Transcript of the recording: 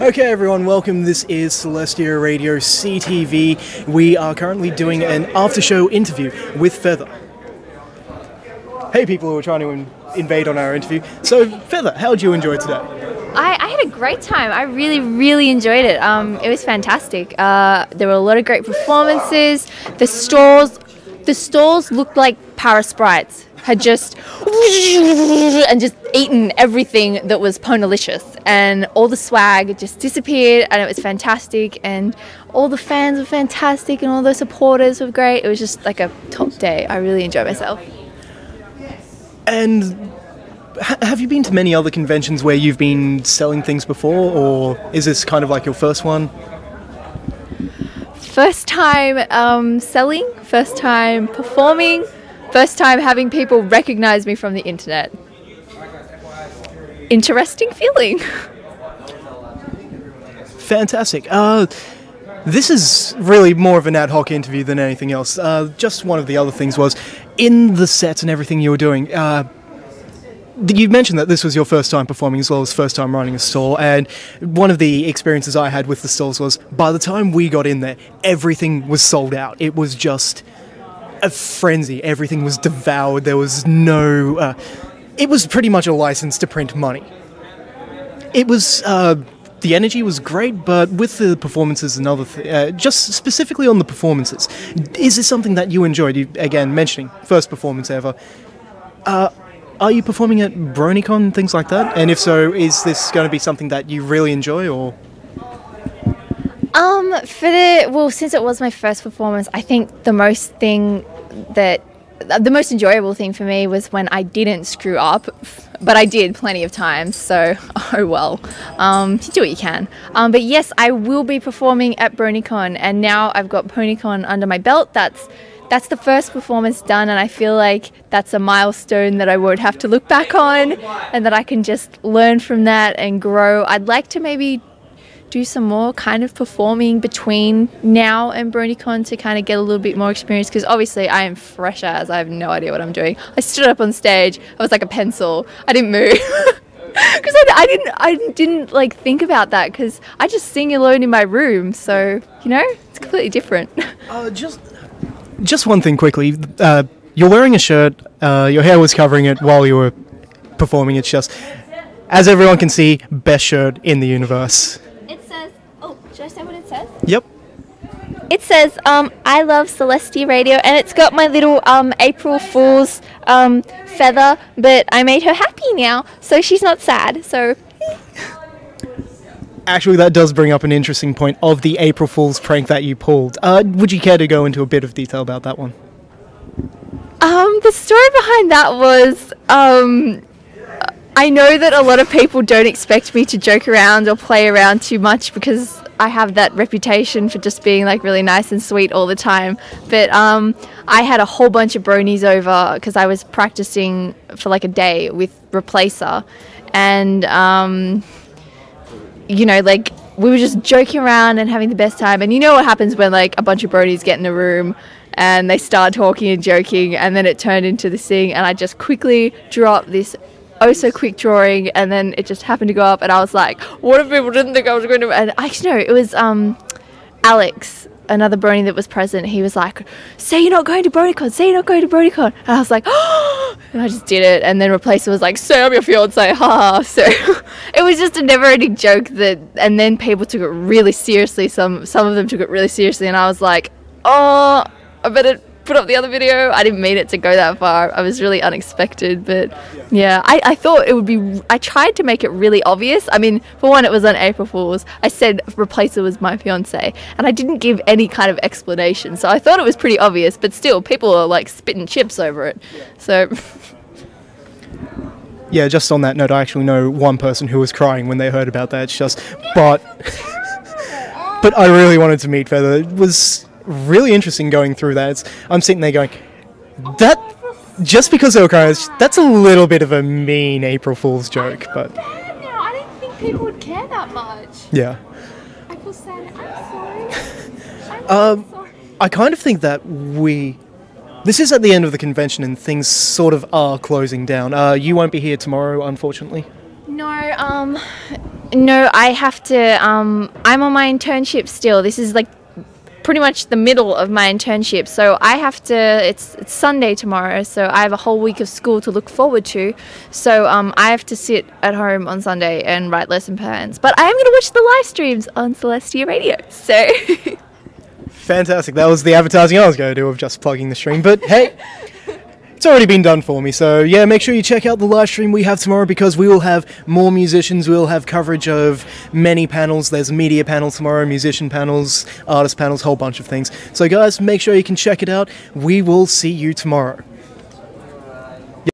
Okay everyone, welcome. This is Celestia Radio CTV. We are currently doing an after-show interview with Feather. Hey people who are trying to invade on our interview. So Feather, how did you enjoy today? I had a great time. I really enjoyed it. It was fantastic. There were a lot of great performances. The stalls looked like Para Sprites had just eaten everything that was Ponalicious, and all the swag just disappeared, and it was fantastic, and all the fans were fantastic, and all the supporters were great. It was just like a top day. I really enjoyed myself. And have you been to many other conventions where you've been selling things before, or is this kind of like your first one? First time selling, first time performing, first time having people recognize me from the internet. Interesting feeling. Fantastic. This is really more of an ad hoc interview than anything else. Just one of the other things was, in the sets and everything you were doing, you mentioned that this was your first time performing as well as first time running a stall, and one of the experiences I had with the stalls was, by the time we got in there, everything was sold out. It was just a frenzy. Everything was devoured. There was no... it was pretty much a license to print money. It was... the energy was great, but with the performances and other just specifically on the performances, is this something that you enjoyed? You, again, mentioning first performance ever. Are you performing at BronyCon, things like that? And if so, is this going to be something that you really enjoy, or...? Since it was my first performance, I think the most enjoyable thing for me was when I didn't screw up, but I did plenty of times, so oh well. You do what you can. But yes, I will be performing at BronyCon, and now I've got PonyCon under my belt. That's the first performance done, and I feel like that's a milestone that I won't have to look back on, and that I can just learn from that and grow. I'd like to maybe do some more kind of performing between now and BronyCon to kind of get a little bit more experience, because obviously I am fresh as I have no idea what I'm doing. I stood up on stage, I was like a pencil, I didn't move. Because I didn't like think about that, because I just sing alone in my room, so you know, it's completely different. Just one thing quickly. You're wearing a shirt, your hair was covering it while you were performing. It's just, as everyone can see, best shirt in the universe. It says, oh, should I say what it says? Yep. It says, I love Celestia Radio, and it's got my little April Fool's feather, but I made her happy now, so she's not sad, so... Actually, that does bring up an interesting point of the April Fool's prank that you pulled. Would you care to go into a bit of detail about that one? The story behind that was, I know that a lot of people don't expect me to joke around or play around too much, because I have that reputation for just being like really nice and sweet all the time. But I had a whole bunch of bronies over because I was practicing for like a day with Replacer, and you know, like, we were just joking around and having the best time. And you know what happens when, like, a bunch of bronies get in a room and they start talking and joking, and then it turned into this thing, and I just quickly dropped this oh-so-quick drawing, and then it just happened to go up, and I was like, what if people didn't think I was going to... And actually, no, it was Alex, another brony that was present. He was like, say you're not going to BronyCon, say you're not going to BronyCon. And I was like, oh, and I just did it. And then Replacer was like, say I'm your fiance, ha. So it was just a never-ending joke that, and then people took it really seriously. Some of them took it really seriously, and I was like, oh, I better put up the other video. I didn't mean it to go that far. I was really unexpected, but yeah, I thought it would be... I tried to make it really obvious. I mean, for one, it was on April Fool's. I said Replacer was my fiance, and I didn't give any kind of explanation, so I thought it was pretty obvious, but still, people are like spitting chips over it, so... Yeah, just on that note, I actually know one person who was crying when they heard about that. It's just... But I really wanted to meet Feather. It was really interesting going through that. I'm sitting there going, that, just because they were crying, that's a little bit of a mean April Fool's joke, but... Bad now. I didn't think people would care that much. Yeah. I feel sad. I'm sorry. I kind of think that this is at the end of the convention and things sort of are closing down. You won't be here tomorrow, unfortunately. No, No, I have to. I'm on my internship still. This is like pretty much the middle of my internship, so I have to. It's Sunday tomorrow, so I have a whole week of school to look forward to. So I have to sit at home on Sunday and write lesson plans. But I am going to watch the live streams on Celestia Radio. So. Fantastic. That was the advertising I was going to do of just plugging the stream. But hey, it's already been done for me. So yeah, make sure you check out the live stream we have tomorrow, because we will have more musicians. We'll have coverage of many panels. There's a media panel tomorrow, musician panels, artist panels, whole bunch of things. So guys, make sure you can check it out. We will see you tomorrow.